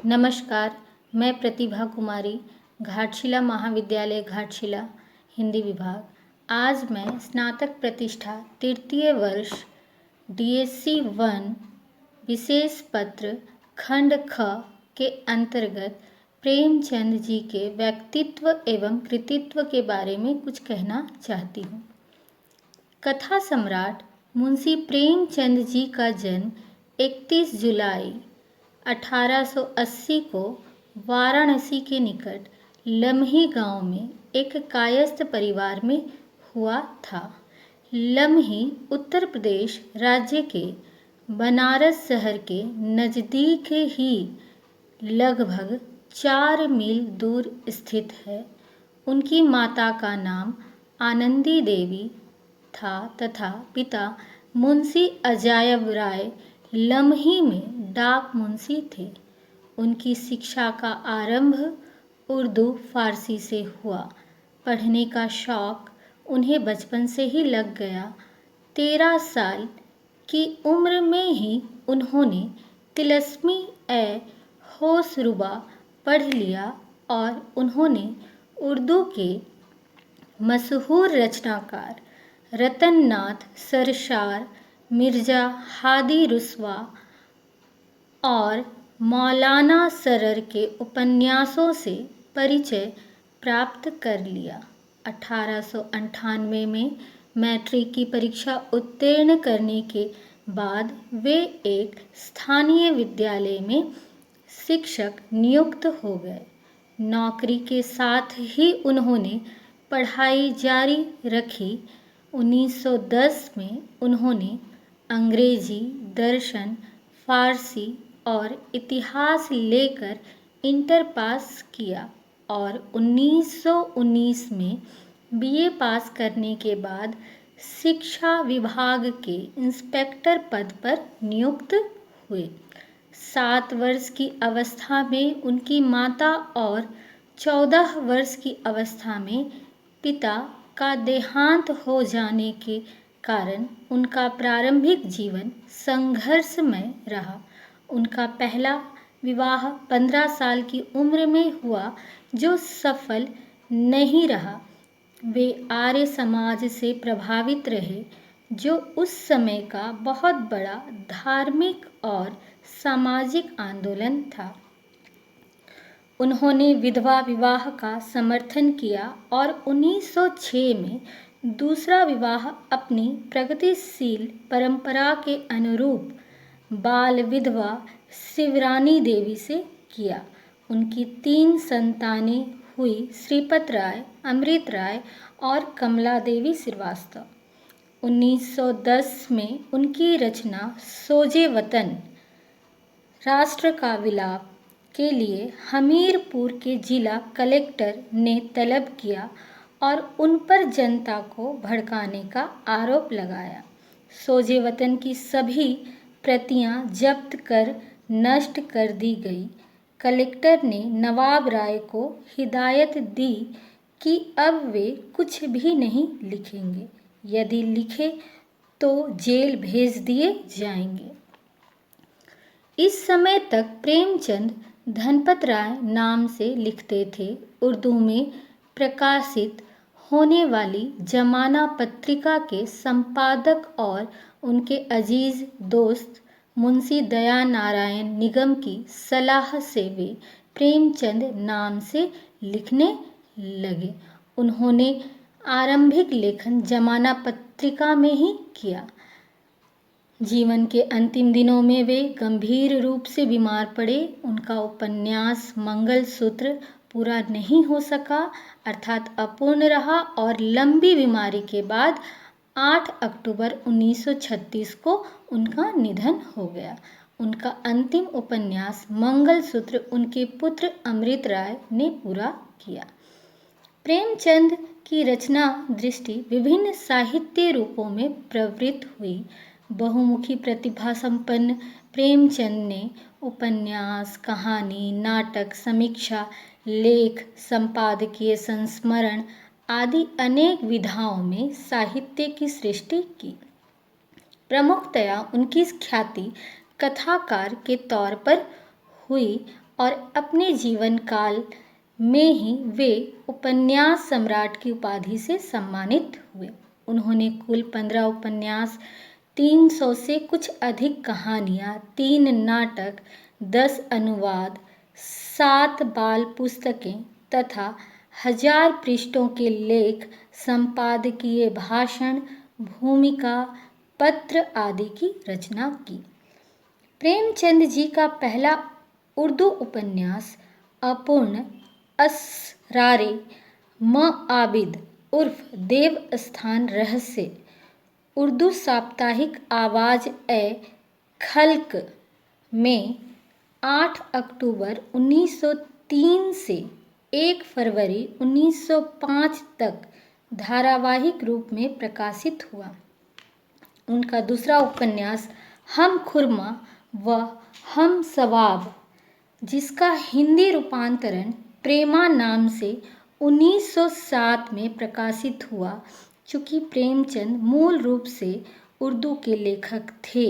नमस्कार, मैं प्रतिभा कुमारी, घाटशिला महाविद्यालय घाटशिला, हिंदी विभाग। आज मैं स्नातक प्रतिष्ठा तृतीय वर्ष DSC 1 विशेष पत्र खंड ख के अंतर्गत प्रेमचंद जी के व्यक्तित्व एवं कृतित्व के बारे में कुछ कहना चाहती हूँ। कथा सम्राट मुंशी प्रेमचंद जी का जन्म 31 जुलाई 1880 को वाराणसी के निकट लम्ही गांव में एक कायस्थ परिवार में हुआ था। लम्ही उत्तर प्रदेश राज्य के बनारस शहर के नज़दीक ही लगभग 4 मील दूर स्थित है। उनकी माता का नाम आनंदी देवी था तथा पिता मुंशी अजायब राय लम्ही में डाक मुंशी थे। उनकी शिक्षा का आरंभ उर्दू फारसी से हुआ। पढ़ने का शौक उन्हें बचपन से ही लग गया। 13 साल की उम्र में ही उन्होंने तिलस्मी ए होशरुबा पढ़ लिया और उन्होंने उर्दू के मशहूर रचनाकार रतननाथ सरशार, मिर्ज़ा हादी रुस्वा और मौलाना सरर के उपन्यासों से परिचय प्राप्त कर लिया। 1898 में मैट्रिक की परीक्षा उत्तीर्ण करने के बाद वे एक स्थानीय विद्यालय में शिक्षक नियुक्त हो गए। नौकरी के साथ ही उन्होंने पढ़ाई जारी रखी। 1910 में उन्होंने अंग्रेजी, दर्शन, फारसी और इतिहास लेकर इंटर पास किया और 1919 में BA पास करने के बाद शिक्षा विभाग के इंस्पेक्टर पद पर नियुक्त हुए। 7 वर्ष की अवस्था में उनकी माता और 14 वर्ष की अवस्था में पिता का देहांत हो जाने के कारण उनका प्रारंभिक जीवन संघर्षमय रहा। उनका पहला विवाह 15 साल की उम्र में हुआ जो सफल नहीं रहा। वे आर्य समाज से प्रभावित रहे जो उस समय का बहुत बड़ा धार्मिक और सामाजिक आंदोलन था। उन्होंने विधवा विवाह का समर्थन किया और 1906 में दूसरा विवाह अपनी प्रगतिशील परंपरा के अनुरूप बाल विधवा शिवरानी देवी से किया। उनकी 3 संतानें हुई श्रीपत राय, अमृत राय और कमला देवी श्रीवास्तव। 1910 में उनकी रचना सोजे वतन राष्ट्र का विलाप के लिए हमीरपुर के जिला कलेक्टर ने तलब किया और उन पर जनता को भड़काने का आरोप लगाया। सोजे वतन की सभी प्रतियां जब्त कर नष्ट कर दी गई। कलेक्टर ने नवाब राय को हिदायत दी कि अब वे कुछ भी नहीं लिखेंगे, यदि लिखे तो जेल भेज दिए जाएंगे। इस समय तक प्रेमचंद धनपत राय नाम से लिखते थे। उर्दू में प्रकाशित होने वाली जमाना पत्रिका के संपादक और उनके अजीज दोस्त मुंशी दया नारायण निगम की सलाह से वे प्रेमचंद नाम से लिखने लगे। उन्होंने आरंभिक लेखन जमाना पत्रिका में ही किया। जीवन के अंतिम दिनों में वे गंभीर रूप से बीमार पड़े। उनका उपन्यास मंगलसूत्र पूरा नहीं हो सका अर्थात अपूर्ण रहा और लंबी बीमारी के बाद 8 अक्टूबर 1936 को उनका निधन हो गया। उनका अंतिम उपन्यास मंगलसूत्र उनके पुत्र अमृत राय ने पूरा किया। प्रेमचंद की रचना दृष्टि विभिन्न साहित्य रूपों में प्रवृत्त हुई। बहुमुखी प्रतिभा संपन्न प्रेमचंद ने उपन्यास, कहानी, नाटक, समीक्षा, लेख, संपादकीय संस्मरण आदि अनेक विधाओं में साहित्य की सृष्टि की। प्रमुखतया उनकी ख्याति कथाकार के तौर पर हुई और अपने जीवन काल में ही वे उपन्यास सम्राट की उपाधि से सम्मानित हुए। उन्होंने कुल 15 उपन्यास, 300 से कुछ अधिक कहानियाँ, 3 नाटक, 10 अनुवाद, 7 बाल पुस्तकें तथा 1000 पृष्ठों के लेख, संपादकीय भाषण, भूमिका, पत्र आदि की रचना की। प्रेमचंद जी का पहला उर्दू उपन्यास अपूर्ण असरारे मआबिद उर्फ देवस्थान रहस्य उर्दू साप्ताहिक आवाज़ ए खल्क में 8 अक्टूबर 1903 से 1 फरवरी 1905 तक धारावाहिक रूप में प्रकाशित हुआ। उनका दूसरा उपन्यास हम खुरमा व हम सवाब, जिसका हिंदी रूपांतरण प्रेमा नाम से 1907 में प्रकाशित हुआ। चूँकि प्रेमचंद मूल रूप से उर्दू के लेखक थे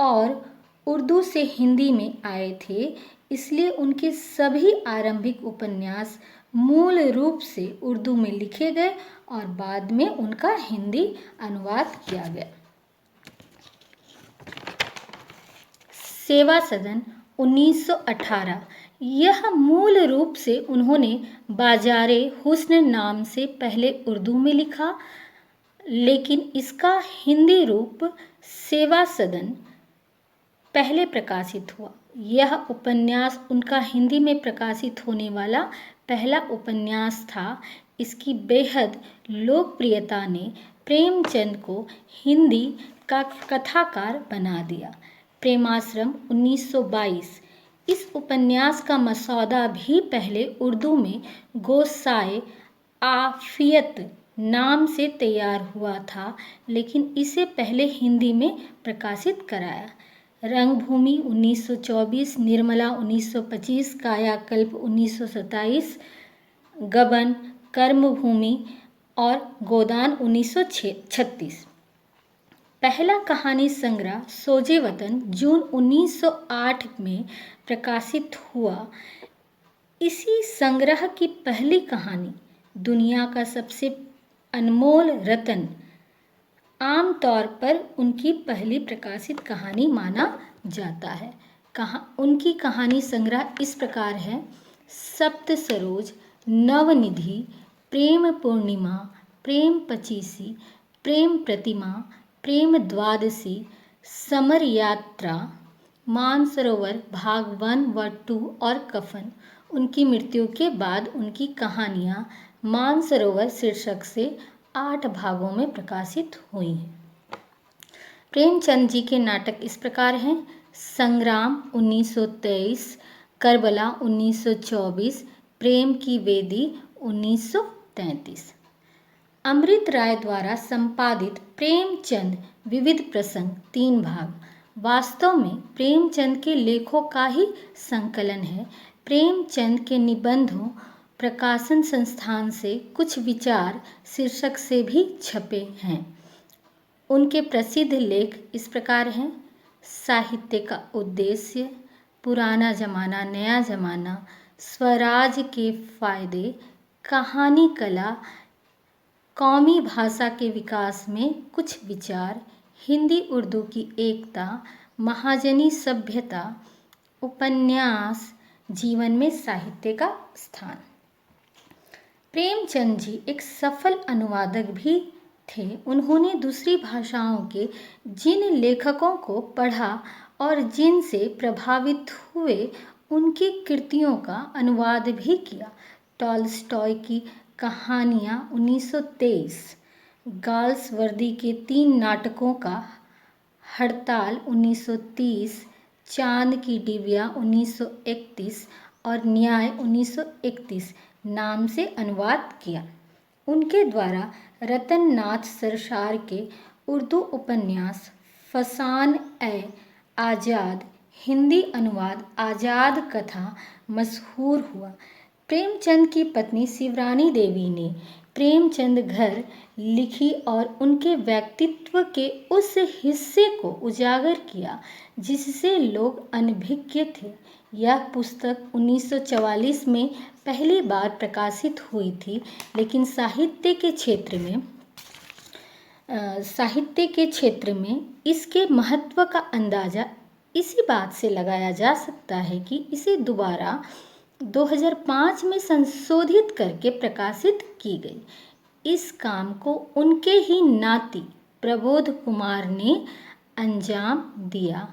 और उर्दू से हिंदी में आए थे, इसलिए उनके सभी आरंभिक उपन्यास मूल रूप से उर्दू में लिखे गए और बाद में उनका हिंदी अनुवाद किया गया। सेवा सदन 1918, यह मूल रूप से उन्होंने बाजारे हुस्न नाम से पहले उर्दू में लिखा, लेकिन इसका हिंदी रूप सेवा सदन पहले प्रकाशित हुआ। यह उपन्यास उनका हिंदी में प्रकाशित होने वाला पहला उपन्यास था। इसकी बेहद लोकप्रियता ने प्रेमचंद को हिंदी का कथाकार बना दिया। प्रेमाश्रम 1922, इस उपन्यास का मसौदा भी पहले उर्दू में गोसाए आफियत नाम से तैयार हुआ था, लेकिन इसे पहले हिंदी में प्रकाशित कराया। रंगभूमि 1924, निर्मला 1925, कायाकल्प 1927, गबन, कर्मभूमि और गोदान 1936। पहला कहानी संग्रह सोजे वतन जून 1908 में प्रकाशित हुआ। इसी संग्रह की पहली कहानी दुनिया का सबसे अनमोल रत्न आमतौर पर उनकी पहली प्रकाशित कहानी माना जाता है। उनकी कहानी संग्रह इस प्रकार है: सप्त सरोज, नवनिधि, प्रेम पूर्णिमा, प्रेम पचीसी, प्रेम प्रतिमा, प्रेम द्वादशी, समर यात्रा, मानसरोवर भाग 1 व 2 और कफन। उनकी मृत्यु के बाद उनकी कहानियाँ मानसरोवर शीर्षक से 8 भागों में प्रकाशित हुई हैं। प्रेमचंद जी के नाटक इस प्रकार हैं: संग्राम 1923, करबला 1924, प्रेम की वेदी 1933। अमृत राय द्वारा संपादित प्रेमचंद विविध प्रसंग 3 भाग वास्तव में प्रेमचंद के लेखों का ही संकलन है। प्रेमचंद के निबंधों प्रकाशन संस्थान से कुछ विचार शीर्षक से भी छपे हैं। उनके प्रसिद्ध लेख इस प्रकार हैं: साहित्य का उद्देश्य, पुराना जमाना नया जमाना, स्वराज के फायदे, कहानी कला, कौमी भाषा के विकास में कुछ विचार, हिंदी उर्दू की एकता, महाजनी सभ्यता, उपन्यास, जीवन में साहित्य का स्थान। प्रेमचंद जी एक सफल अनुवादक भी थे। उन्होंने दूसरी भाषाओं के जिन लेखकों को पढ़ा और जिनसे प्रभावित हुए, उनकी कृतियों का अनुवाद भी किया। टॉल्स्टॉय की कहानियाँ 1923, गाल्सवर्दी के 3 नाटकों का हड़ताल 1930, चांद की डिबिया 1931 और न्याय 1931 नाम से अनुवाद किया। उनके द्वारा रतन नाथ सरशार के उर्दू उपन्यास फसान ए आज़ाद, हिंदी अनुवाद आज़ाद कथा मशहूर हुआ। प्रेमचंद की पत्नी शिवरानी देवी ने प्रेमचंद घर लिखी और उनके व्यक्तित्व के उस हिस्से को उजागर किया जिससे लोग अनभिज्ञ थे। यह पुस्तक 1944 में पहली बार प्रकाशित हुई थी, लेकिन साहित्य के क्षेत्र में इसके महत्व का अंदाज़ा इसी बात से लगाया जा सकता है कि इसे दोबारा 2005 में संशोधित करके प्रकाशित की गई। इस काम को उनके ही नाती प्रबोध कुमार ने अंजाम दिया।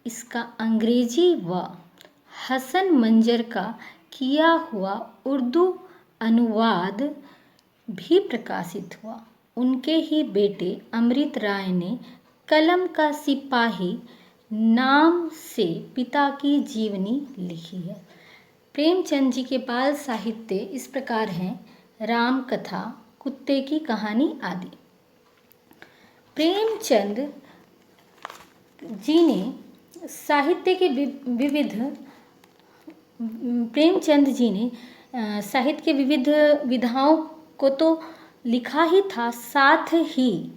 इसका अंग्रेजी व हसन मंजर का किया हुआ उर्दू अनुवाद भी प्रकाशित हुआ। उनके ही बेटे अमृत राय ने कलम का सिपाही नाम से पिता की जीवनी लिखी है। प्रेमचंद जी के बाल साहित्य इस प्रकार हैं: राम कथा, कुत्ते की कहानी आदि। प्रेमचंद जी ने साहित्य के विविध विधाओं को तो लिखा ही था, साथ ही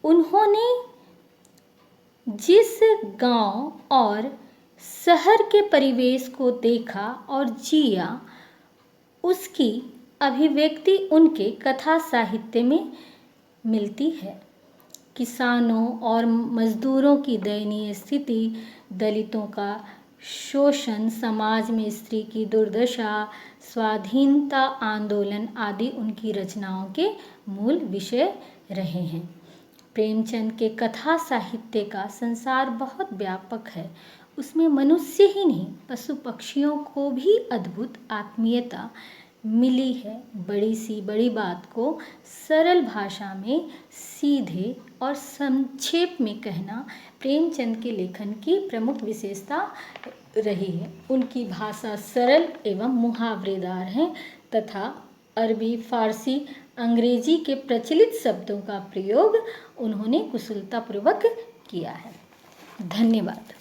उन्होंने जिस गांव और शहर के परिवेश को देखा और जिया, उसकी अभिव्यक्ति उनके कथा साहित्य में मिलती है। किसानों और मजदूरों की दयनीय स्थिति, दलितों का शोषण, समाज में स्त्री की दुर्दशा, स्वाधीनता आंदोलन आदि उनकी रचनाओं के मूल विषय रहे हैं। प्रेमचंद के कथा साहित्य का संसार बहुत व्यापक है। उसमें मनुष्य ही नहीं, पशु पक्षियों को भी अद्भुत आत्मीयता मिली है। बड़ी सी बड़ी बात को सरल भाषा में सीधे और संक्षेप में कहना प्रेमचंद के लेखन की प्रमुख विशेषता रही है। उनकी भाषा सरल एवं मुहावरेदार है तथा अरबी, फारसी, अंग्रेजी के प्रचलित शब्दों का प्रयोग उन्होंने कुशलतापूर्वक किया है। धन्यवाद।